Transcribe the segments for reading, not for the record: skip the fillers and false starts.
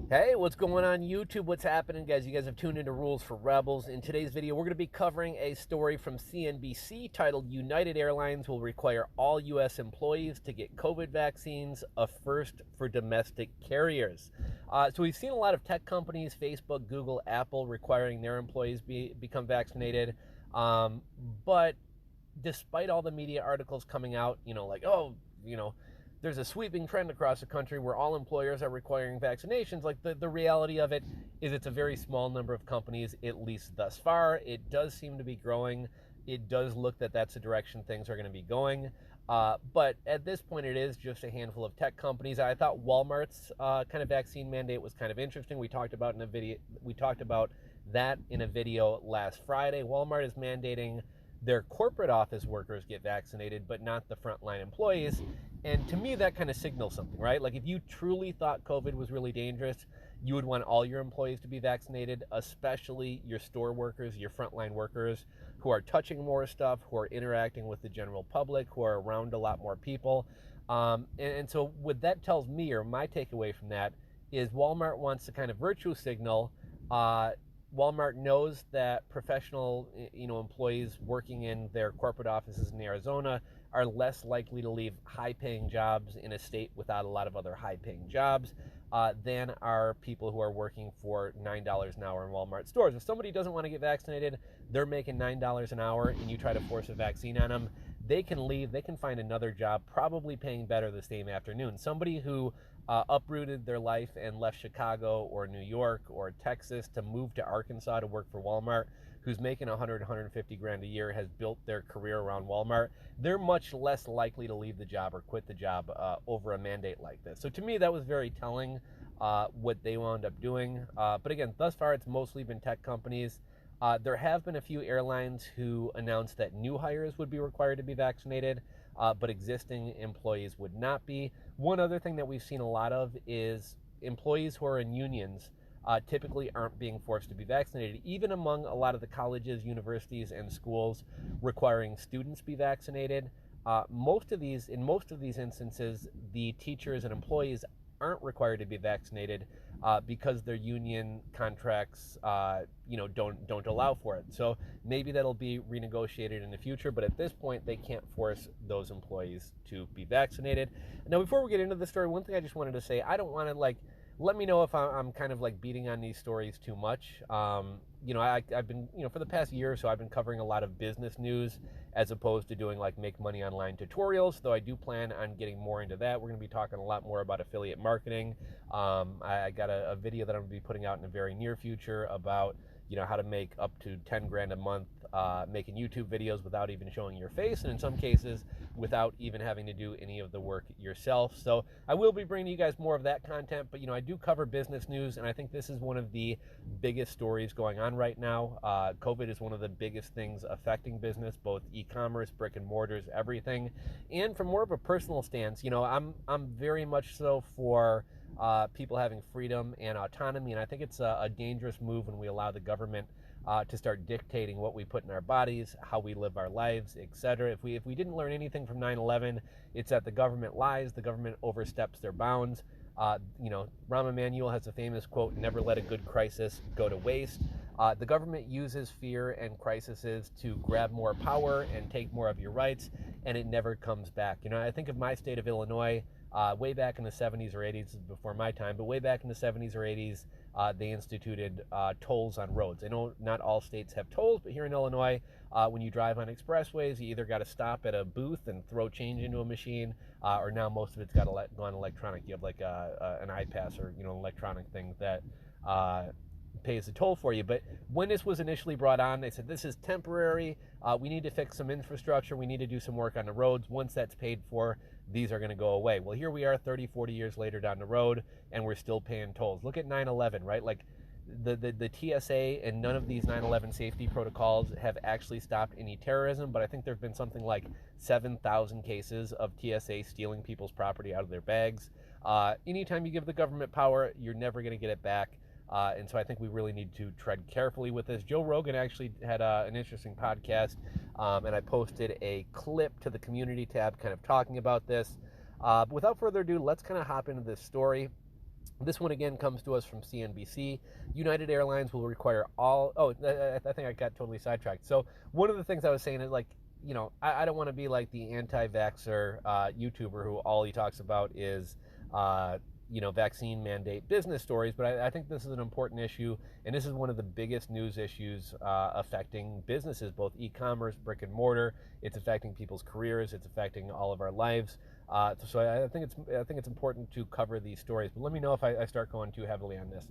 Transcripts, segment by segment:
Hey, what's going on YouTube? What's happening, guys? You guys have tuned into Rules for Rebels. In today's video, we're going to be covering a story from CNBC titled United Airlines will require all U.S. employees to get COVID vaccines, a first for domestic carriers. So we've seen a lot of tech companies, Facebook, Google, Apple, requiring their employees become vaccinated. But despite all the media articles coming out, there's a sweeping trend across the country where all employers are requiring vaccinations. Like the reality of it is it's a very small number of companies, at least thus far. It does seem to be growing. It does look that that's the direction things are going to be going. But at this point, it is just a handful of tech companies. I thought Walmart's kind of vaccine mandate was kind of interesting. We talked about that in a video last Friday. Walmart is mandating their corporate office workers get vaccinated, but not the frontline employees. And to me, that kind of signals something, right? Like if you truly thought COVID was really dangerous, you would want all your employees to be vaccinated, especially your store workers, your frontline workers who are touching more stuff, who are interacting with the general public, who are around a lot more people. And so what that tells me, or my takeaway from that, is Walmart wants to kind of virtue signal. Walmart knows that professional, employees working in their corporate offices in Arizona are less likely to leave high-paying jobs in a state without a lot of other high-paying jobs than are people who are working for $9 an hour in Walmart stores. If somebody doesn't want to get vaccinated, they're making $9 an hour, and you try to force a vaccine on them, they can leave. They can find another job, probably paying better the same afternoon. Somebody who uprooted their life and left Chicago or New York or Texas to move to Arkansas to work for Walmart, who's making 150 grand a year, has built their career around Walmart, they're much less likely to leave the job or quit the job over a mandate like this. So to me, that was very telling what they wound up doing. But again, thus far, it's mostly been tech companies. There have been a few airlines who announced that new hires would be required to be vaccinated, but existing employees would not be. One other thing that we've seen a lot of is employees who are in unions typically aren't being forced to be vaccinated, even among a lot of the colleges, universities, and schools requiring students be vaccinated. In most of these instances, the teachers and employees aren't required to be vaccinated because their union contracts, don't allow for it. So maybe that'll be renegotiated in the future, but at this point, they can't force those employees to be vaccinated. Now, before we get into the story, one thing I just wanted to say, I don't want to let me know if I'm kind of beating on these stories too much. I've been, for the past year or so, I've been covering a lot of business news as opposed to doing make money online tutorials, though I do plan on getting more into that. We're going to be talking a lot more about affiliate marketing. I got a video that I'm going to be putting out in the very near future about how to make up to 10 grand a month making YouTube videos without even showing your face, and in some cases without even having to do any of the work yourself. So I will be bringing you guys more of that content, but I do cover business news, and I think this is one of the biggest stories going on right now. COVID is one of the biggest things affecting business, both e-commerce, brick and mortars, everything. And from more of a personal stance, I'm very much so for people having freedom and autonomy, and I think it's a dangerous move when we allow the government to start dictating what we put in our bodies, how we live our lives, etc. If we didn't learn anything from 9/11, it's that the government lies, the government oversteps their bounds. Rahm Emanuel has a famous quote, "Never let a good crisis go to waste." The government uses fear and crises to grab more power and take more of your rights, and it never comes back. I think of my state of Illinois. Way back in the 70s or 80s, before my time, but way back in the 70s or 80s, they instituted tolls on roads. I know not all states have tolls, but here in Illinois, when you drive on expressways, you either got to stop at a booth and throw change into a machine, or now most of it's got gone electronic. You have an iPass or an electronic thing that pays the toll for you. But when this was initially brought on, they said this is temporary. We need to fix some infrastructure. We need to do some work on the roads. Once that's paid for, these are going to go away. Well, here we are 30, 40 years later down the road, and we're still paying tolls. Look at 9/11, right? The TSA and none of these 9/11 safety protocols have actually stopped any terrorism, but I think there have been something like 7,000 cases of TSA stealing people's property out of their bags. Anytime you give the government power, you're never going to get it back. And so I think we really need to tread carefully with this. Joe Rogan actually had an interesting podcast, and I posted a clip to the community tab kind of talking about this. But without further ado, let's kind of hop into this story. This one again comes to us from CNBC. United Airlines will require all. Oh, I think I got totally sidetracked. So one of the things I was saying is like, I don't want to be like the anti-vaxxer YouTuber who all he talks about is, vaccine mandate business stories. But I think this is an important issue, and this is one of the biggest news issues affecting businesses, both e-commerce, brick and mortar. It's affecting people's careers. It's affecting all of our lives. So I think it's important to cover these stories. But let me know if I start going too heavily on this.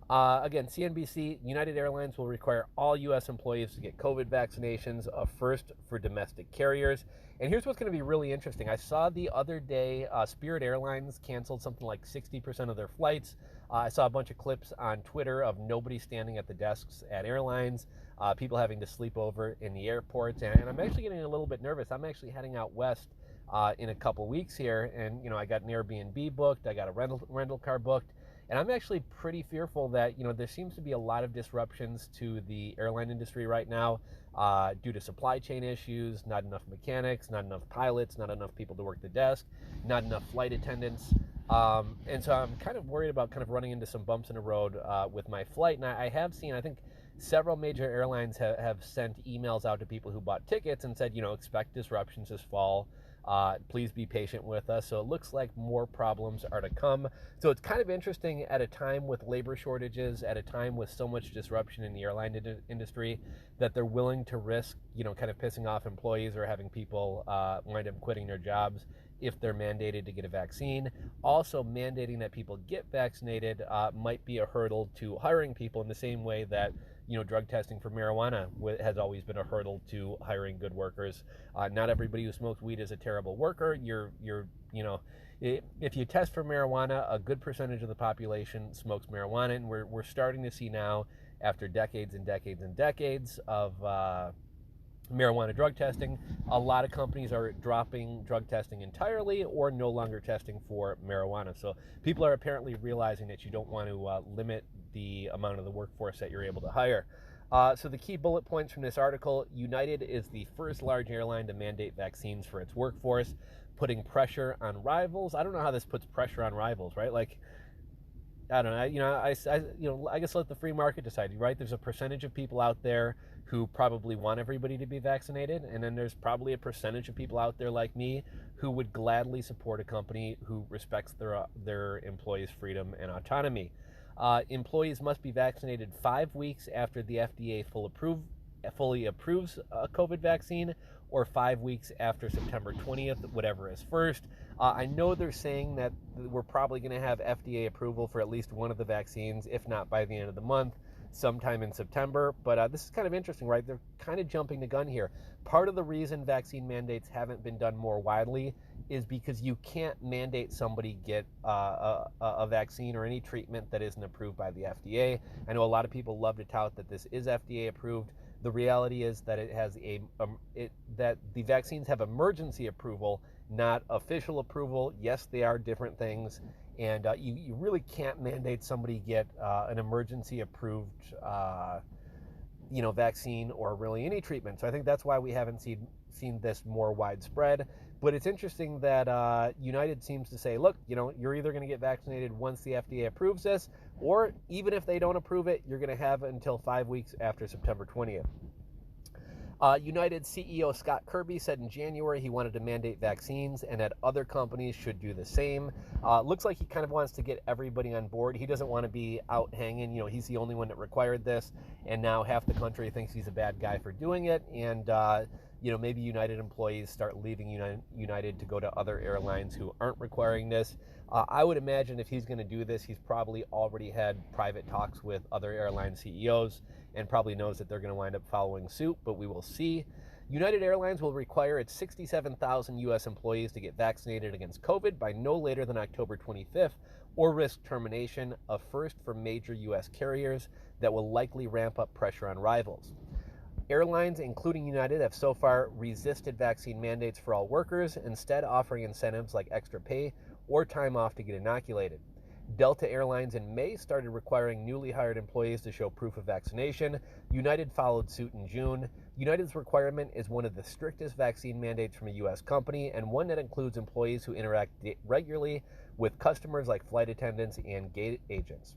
Again, CNBC, United Airlines will require all U.S. employees to get COVID vaccinations, a first for domestic carriers. And here's what's going to be really interesting. I saw the other day Spirit Airlines canceled something like 60% of their flights. I saw a bunch of clips on Twitter of nobody standing at the desks at airlines, people having to sleep over in the airports. And I'm actually getting a little bit nervous. I'm actually heading out west in a couple weeks here. And, I got an Airbnb booked. I got a rental car booked. And I'm actually pretty fearful that, there seems to be a lot of disruptions to the airline industry right now due to supply chain issues, not enough mechanics, not enough pilots, not enough people to work the desk, not enough flight attendants. And so I'm kind of worried about kind of running into some bumps in the road with my flight. And I have seen, I think, several major airlines have sent emails out to people who bought tickets and said, expect disruptions this fall. Please be patient with us. So it looks like more problems are to come. So it's kind of interesting at a time with labor shortages, at a time with so much disruption in the airline industry, that they're willing to risk, kind of pissing off employees or having people wind up quitting their jobs if they're mandated to get a vaccine. Also, mandating that people get vaccinated might be a hurdle to hiring people in the same way that drug testing for marijuana has always been a hurdle to hiring good workers. Not everybody who smokes weed is a terrible worker. If you test for marijuana, a good percentage of the population smokes marijuana, and we're starting to see now, after decades and decades and decades of marijuana drug testing, a lot of companies are dropping drug testing entirely or no longer testing for marijuana. So people are apparently realizing that you don't want to limit the amount of the workforce that you're able to hire. So the key bullet points from this article: United is the first large airline to mandate vaccines for its workforce, putting pressure on rivals. I don't know how this puts pressure on rivals, right? Like, I don't know. I guess let the free market decide, right? There's a percentage of people out there who probably want everybody to be vaccinated, and then there's probably a percentage of people out there like me who would gladly support a company who respects their employees' freedom and autonomy. Employees must be vaccinated 5 weeks after the FDA fully approves a COVID vaccine, or 5 weeks after September 20th, whatever is first. I know they're saying that we're probably going to have FDA approval for at least one of the vaccines, if not by the end of the month, sometime in September. But this is kind of interesting, right? They're kind of jumping the gun here. Part of the reason vaccine mandates haven't been done more widely is because you can't mandate somebody get a vaccine or any treatment that isn't approved by the FDA. I know a lot of people love to tout that this is FDA approved. The reality is that it has that the vaccines have emergency approval, not official approval. Yes, they are different things, and you really can't mandate somebody get an emergency approved vaccine or really any treatment. So I think that's why we haven't seen this more widespread. But it's interesting that United seems to say, look, you're either going to get vaccinated once the FDA approves this, or even if they don't approve it, you're going to have until 5 weeks after September 20th. United CEO Scott Kirby said in January he wanted to mandate vaccines and that other companies should do the same. Looks like he kind of wants to get everybody on board. He doesn't want to be out hanging. He's the only one that required this, and now half the country thinks he's a bad guy for doing it. And maybe United employees start leaving United to go to other airlines who aren't requiring this. I would imagine if he's going to do this, he's probably already had private talks with other airline CEOs and probably knows that they're going to wind up following suit, but we will see. United Airlines will require its 67,000 U.S. employees to get vaccinated against COVID by no later than October 25th, or risk termination, a first for major U.S. carriers that will likely ramp up pressure on rivals. Airlines, including United, have so far resisted vaccine mandates for all workers, instead offering incentives like extra pay or time off to get inoculated. Delta Airlines in May started requiring newly hired employees to show proof of vaccination. United followed suit in June. United's requirement is one of the strictest vaccine mandates from a U.S. company, and one that includes employees who interact regularly with customers like flight attendants and gate agents.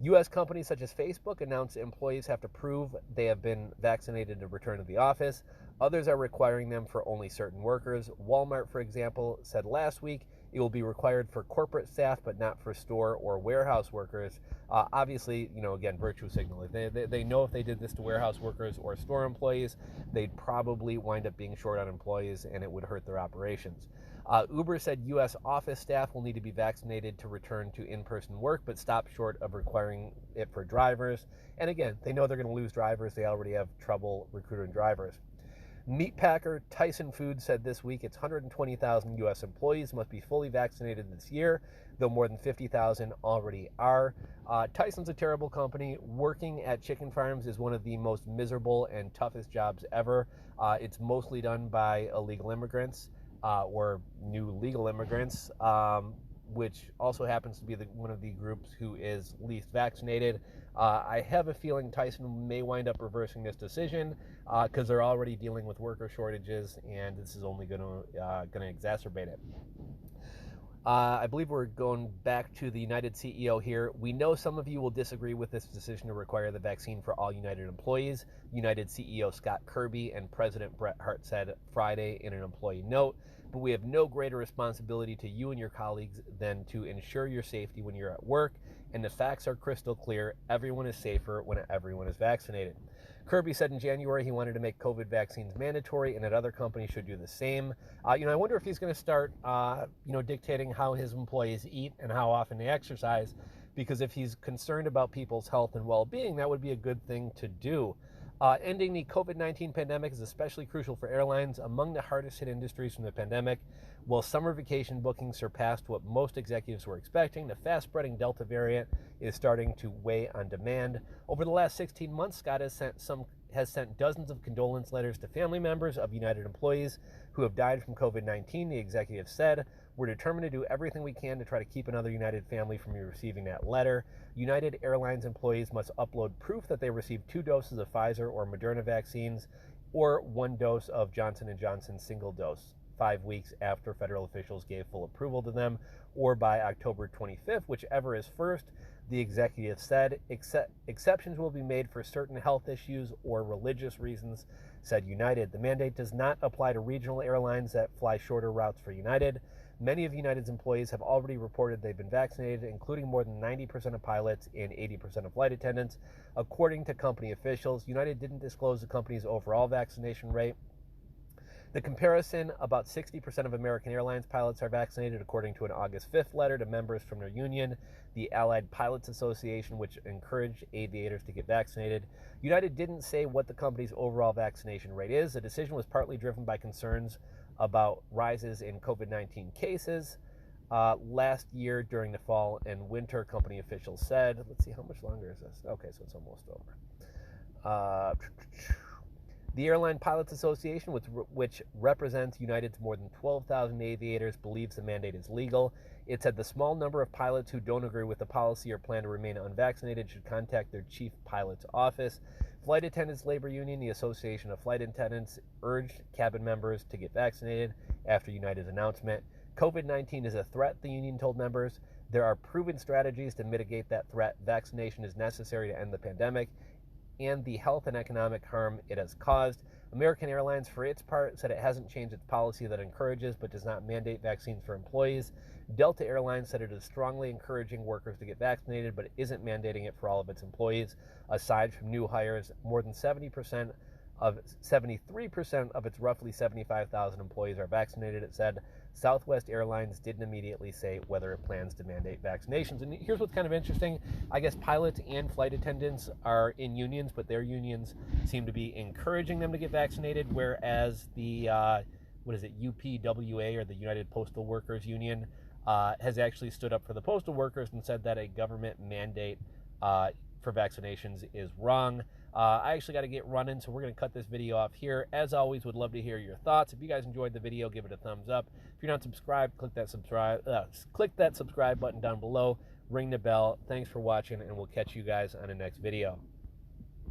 U.S. companies such as Facebook announced employees have to prove they have been vaccinated to return to the office. Others are requiring them for only certain workers. Walmart, for example, said last week it will be required for corporate staff, but not for store or warehouse workers. Obviously, again, virtue signaling. They know if they did this to warehouse workers or store employees, they'd probably wind up being short on employees and it would hurt their operations. Uber said U.S. office staff will need to be vaccinated to return to in-person work, but stopped short of requiring it for drivers. And again, they know they're going to lose drivers. They already have trouble recruiting drivers. Meatpacker Tyson Foods said this week its 120,000 U.S. employees must be fully vaccinated this year, though more than 50,000 already are. Tyson's a terrible company. Working at chicken farms is one of the most miserable and toughest jobs ever. It's mostly done by illegal immigrants or new legal immigrants, which also happens to be one of the groups who is least vaccinated. I have a feeling Tyson may wind up reversing this decision because they're already dealing with worker shortages, and this is only going to exacerbate it. I believe we're going back to the United CEO here. We know some of you will disagree with this decision to require the vaccine for all United employees. United CEO Scott Kirby and President Brett Hart said Friday in an employee note, but we have no greater responsibility to you and your colleagues than to ensure your safety when you're at work, and the facts are crystal clear. Everyone is safer when everyone is vaccinated. Kirby said in January he wanted to make COVID vaccines mandatory and that other companies should do the same. I wonder if he's going to start, dictating how his employees eat and how often they exercise, because if he's concerned about people's health and well-being, that would be a good thing to do. Ending the COVID-19 pandemic is especially crucial for airlines. Among the hardest hit industries from the pandemic, while summer vacation bookings surpassed what most executives were expecting, the fast-spreading Delta variant is starting to weigh on demand. Over the last 16 months, Scott has sent dozens of condolence letters to family members of United employees who have died from COVID-19. The executive said, "We're determined to do everything we can to try to keep another United family from receiving that letter. United Airlines employees must upload proof that they received 2 doses of Pfizer or Moderna vaccines or 1 dose of Johnson & Johnson single dose 5 weeks after federal officials gave full approval to them, or by October 25th, whichever is first," the executive said. Exceptions will be made for certain health issues or religious reasons, said United. The mandate does not apply to regional airlines that fly shorter routes for United. Many of United's employees have already reported they've been vaccinated, including more than 90% of pilots and 80% of flight attendants. According to company officials, United didn't disclose the company's overall vaccination rate. The comparison, about 60% of American Airlines pilots are vaccinated, according to an August 5th letter to members from their union, the Allied Pilots Association, which encouraged aviators to get vaccinated. United didn't say what the company's overall vaccination rate is. The decision was partly driven by concerns about rises in COVID-19 cases. Last year during the fall and winter, company officials said, let's see, how much longer is this? Okay, so it's almost over. The Airline Pilots Association, which represents United's more than 12,000 aviators, believes the mandate is legal. It said the small number of pilots who don't agree with the policy or plan to remain unvaccinated should contact their chief pilot's office. Flight Attendants Labor Union, the Association of Flight Attendants, urged cabin members to get vaccinated after United's announcement. COVID-19 is a threat, the union told members. There are proven strategies to mitigate that threat. Vaccination is necessary to end the pandemic and the health and economic harm it has caused. American Airlines, for its part, said it hasn't changed its policy that encourages but does not mandate vaccines for employees. Delta Airlines said it is strongly encouraging workers to get vaccinated, but it isn't mandating it for all of its employees. Aside from new hires, more than 73% of its roughly 75,000 employees are vaccinated, it said. Southwest Airlines didn't immediately say whether it plans to mandate vaccinations. And here's what's kind of interesting. I guess pilots and flight attendants are in unions, but their unions seem to be encouraging them to get vaccinated, whereas the, UPWA, or the United Postal Workers Union, has actually stood up for the postal workers and said that a government mandate for vaccinations is wrong. I actually got to get running, so we're going to cut this video off here. As always, would love to hear your thoughts. If you guys enjoyed the video, give it a thumbs up. If you're not subscribed, click that subscribe button down below. ring the bell. Thanks for watching, and we'll catch you guys on the next video.